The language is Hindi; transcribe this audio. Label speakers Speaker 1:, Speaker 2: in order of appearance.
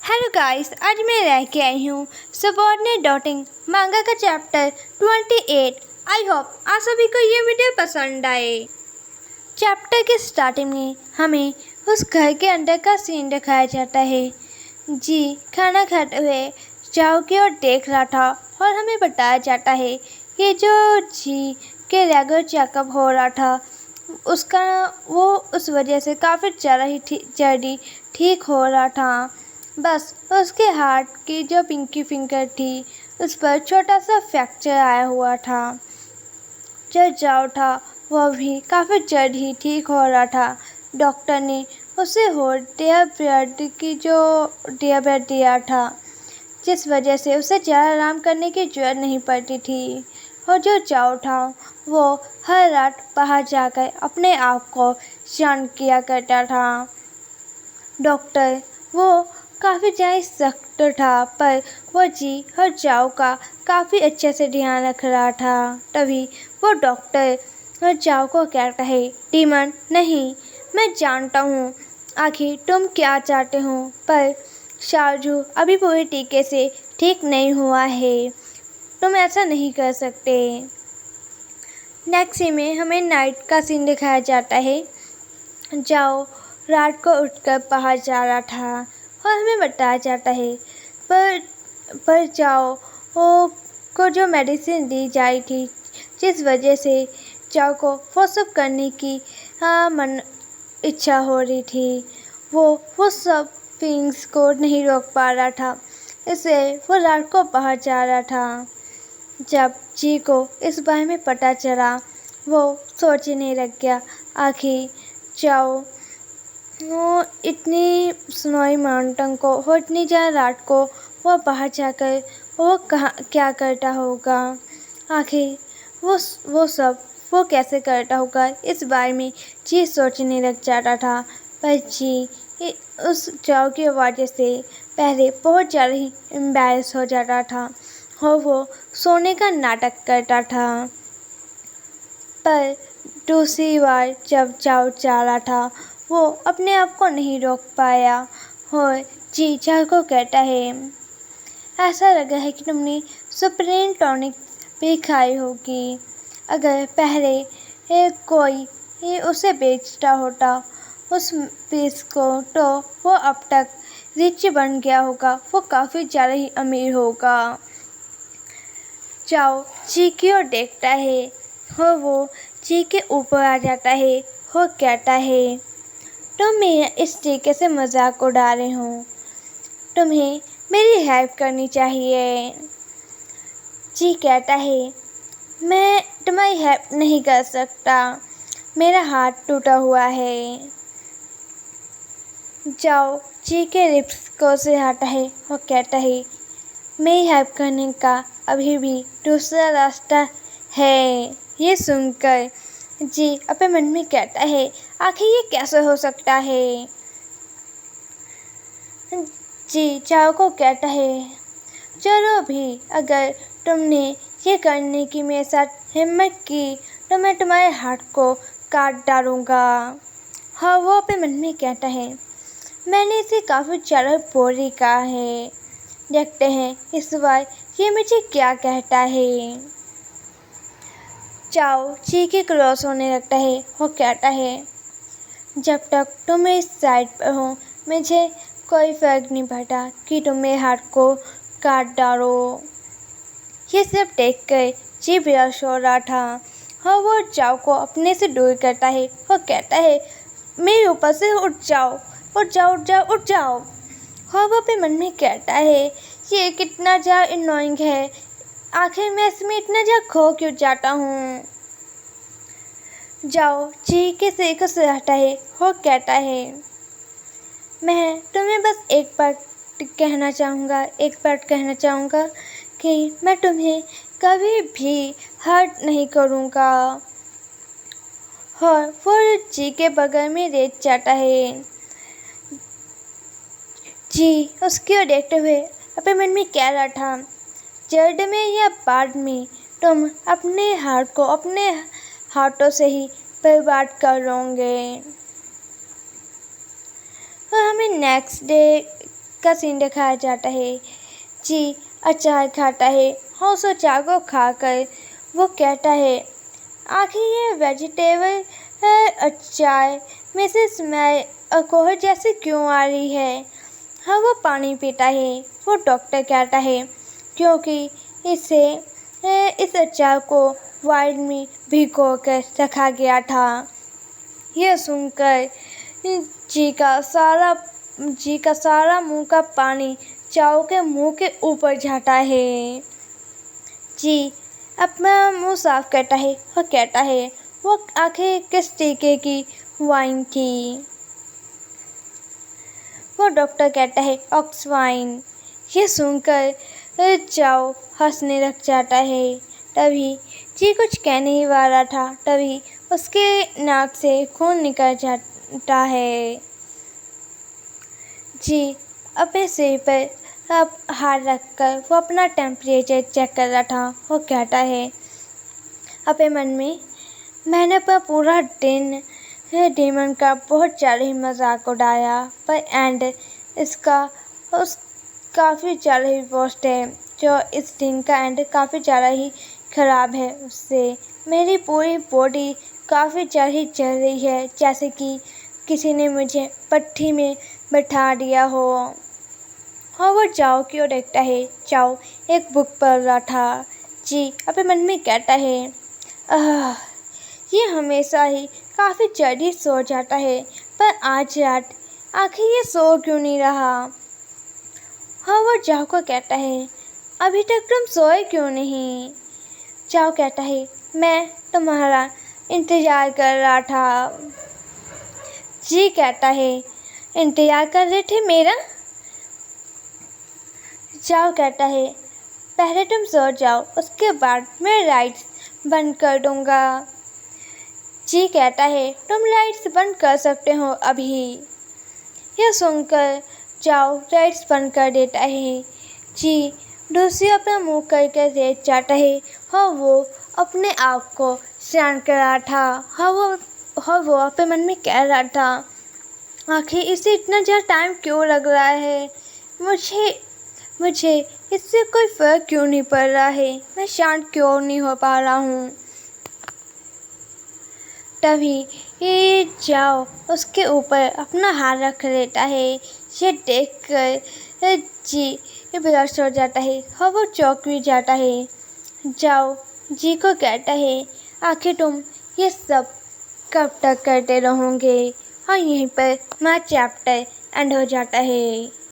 Speaker 1: हेलो गाइस, आज मैं लेके आई हूँ सबॉर्डिनेट डॉटिंग मांगा का चैप्टर 28। आई होप आप सभी को ये वीडियो पसंद आए। चैप्टर के स्टार्टिंग में हमें उस घर के अंदर का सीन दिखाया जाता है। जी खाना खाते हुए चाव की ओर देख रहा था और हमें बताया जाता है कि जो जी के रेगुलर चेकअप हो रहा था उसका वो उस वजह से काफ़ी जल्दी ठीक हो रहा था। बस उसके हाथ की जो पिंकी फिंगर थी उस पर छोटा सा फ्रैक्चर आया हुआ था। जो जाओ था वह भी काफ़ी जल्द ही ठीक हो रहा था। डॉक्टर ने उसे डेयर ब्रेड दिया था, जिस वजह से उसे ज़्यादा आराम करने की जरूरत नहीं पड़ती थी। और जो जाओ था वो हर रात बाहर जाकर अपने आप को शांत किया करता था। डॉक्टर वो काफ़ी ज़्यादा सख्त था, पर वो जी और जाओ का काफ़ी अच्छे से ध्यान रख रहा था। तभी वो डॉक्टर और जाओ को कहता है, डीमन नहीं, मैं जानता हूँ आखिर तुम क्या चाहते हो, पर शारजू अभी पूरी तरीके से ठीक नहीं हुआ है, तुम ऐसा नहीं कर सकते। नेक्स्ट सीन में हमें नाइट का सीन दिखाया जाता है। जाओ रात को उठकर बाहर जा रहा था और हमें बताया जाता है पर जाओ को जो मेडिसिन दी जाई थी, जिस वजह से जाओ को वो सब करने की मन इच्छा हो रही थी, वो सब फीलिंग्स को नहीं रोक पा रहा था, इसलिए वो रात को बाहर जा रहा था। जब जी को इस बारे में पता चला वो सोचने लग गया, आखिर जाओ वो इतनी स्नोई माउंटेन को और इतनी ज़्यादा रात को वो बाहर जाकर वो कहाँ क्या करता होगा, आखिर वो कैसे करता होगा, इस बारे में जी सोचने लग जाता था। पर जी उस जाओ की वजह से पहले बहुत ज़्यादा ही एम्बैरेस हो जाता था और वो सोने का नाटक करता था। पर दूसरी बार जब जाओ जा रहा था वो अपने आप को नहीं रोक पाया और जी जाओ को कहता है, ऐसा लगा है कि तुमने सुप्रीम टॉनिक भी खाई होगी। अगर पहले कोई उसे बेचता होता उस पीस को, तो वो अब तक रिच बन गया होगा, वो काफ़ी ज़्यादा ही अमीर होगा। जाओ जी की ओर देखता है और वो जी के ऊपर आ जाता है और कहता है, तुम मेरा इस तरीके से मजाक उड़ा रहे हो, तुम्हें मेरी हेल्प करनी चाहिए। जी कहता है, मैं तुम्हारी हेल्प नहीं कर सकता, मेरा हाथ टूटा हुआ है। जाओ जी के लिप्स को से हटा है और कहता है, मेरी हेल्प करने का अभी भी दूसरा रास्ता है। ये सुनकर जी अपने मन में कहता है, आखिर ये कैसे हो सकता है। जी जाओ को कहता है, चलो भी, अगर तुमने ये करने की मेरे साथ हिम्मत की तो मैं तुम्हारे हाथ को काट डालूँगा। हाँ, वो अपने मन में कहता है, मैंने इसे काफ़ी ज़्यादा बोरी कहा है, देखते हैं इस बार ये मुझे क्या कहता है। जाओ जी के क्रॉस होने लगता है और कहता है, जब तक तुम मेरी साइड पर हो मुझे कोई फ़र्क नहीं पड़ता कि तुम मेरे हाथ को काट डालो। ये सब देखकर जी बेहोश हो रहा था और वो जाओ को अपने से दूर करता है और कहता है, मेरे ऊपर से उठ जाओ, उठ जाओ, उठ जाओ, उठ जाओ। और वो अपने मन में कहता है, ये कितना ज़्यादा इनोइंग है, आखिर मैं इसमें इतना ज़्यादा खो क्यों जाता हूँ। जाओ जी के सिर को सहता है और कहता है, मैं तुम्हें बस एक बात कहना चाहूँगा कि मैं तुम्हें कभी भी हर्ट नहीं करूँगा। और वो जी के बगल में लेट जाता है। जी उसकी ओर देखते हुए अपने मन में कह रहा था, जल्द में या बाद में तुम अपने हाथ को अपने हाथों से ही बर्बाद करोगे। और हमें नेक्स्ट डे का सीन दिखाया जाता है। जी अचार खाता है और उस अचार को खाकर वो कहता है, आखिर ये वेजिटेबल अचार में से स्मेल अल्कोहल जैसी क्यों आ रही है। हाँ वो पानी पीता है। वो डॉक्टर कहता है क्योंकि इसे इस अचार को वाइन में भिगो कर रखा गया था। यह सुनकर जी का सारा मुंह का पानी चाओ के मुंह के ऊपर जाता है। जी अपना मुंह साफ करता है और कहता है, वो आखिर किस तरीके की वाइन थी। वो डॉक्टर कहता है, ऑक्स वाइन। ये सुनकर चाओ हंसने लग जाता है। तभी जी कुछ कह नहीं वाला था, तभी उसके नाक से खून निकल जाता है। जी अपने सिर पर अब हाथ रखकर वो अपना टेम्परेचर चेक कर रहा था। वो कहता है अपने मन में, मैंने पर पूरा दिन डेमन का बहुत ज़्यादा ही मजाक उड़ाया, पर एंड इसका काफ़ी ज़्यादा ही वर्स्ट है। जो इस दिन का एंड काफ़ी ज़्यादा ही ख़राब है। उससे मेरी पूरी बॉडी काफ़ी ज़्यादा ही चल रही है, जैसे कि किसी ने मुझे पट्टी में बैठा दिया हो। हाँ वो चाओ की ओर देखता है। चाओ एक बुक पढ़ रहा था। जी अपने मन में कहता है, ये हमेशा ही काफ़ी जल्दी सो जाता है, पर आज रात आखिर ये सो क्यों नहीं रहा। हाँ वो चाओ को कहता है, अभी तक तुम सोए क्यों नहीं। चाओ कहता है, मैं तुम्हारा इंतज़ार कर रहा था। जी कहता है, इंतज़ार कर रहे थे मेरा। चाओ कहता है, पहले तुम सो जाओ, उसके बाद मैं लाइट्स बंद कर दूँगा। जी कहता है, तुम लाइट्स बंद कर सकते हो अभी। यह सुनकर चाओ लाइट्स बंद कर देता है। जी दूसरी अपना मुँह करके लेट जाता है और वो अपने आप को शांत कर रहा था। वो अपने मन में कह रहा था, आखिर इसे इतना ज़्यादा टाइम क्यों लग रहा है। मुझे इससे कोई फ़र्क क्यों नहीं पड़ रहा है। मैं शांत क्यों नहीं हो पा रहा हूँ। तभी ये चाओ उसके ऊपर अपना हाथ रख लेता है। ये देखकर जी ये बेहोश हो जाता है और वो चौंक भी जाता है। चाओ जी को कहता है, आखिर तुम ये सब कब तक करते रहोगे। और यहीं पर हमारा चैप्टर एंड हो जाता है।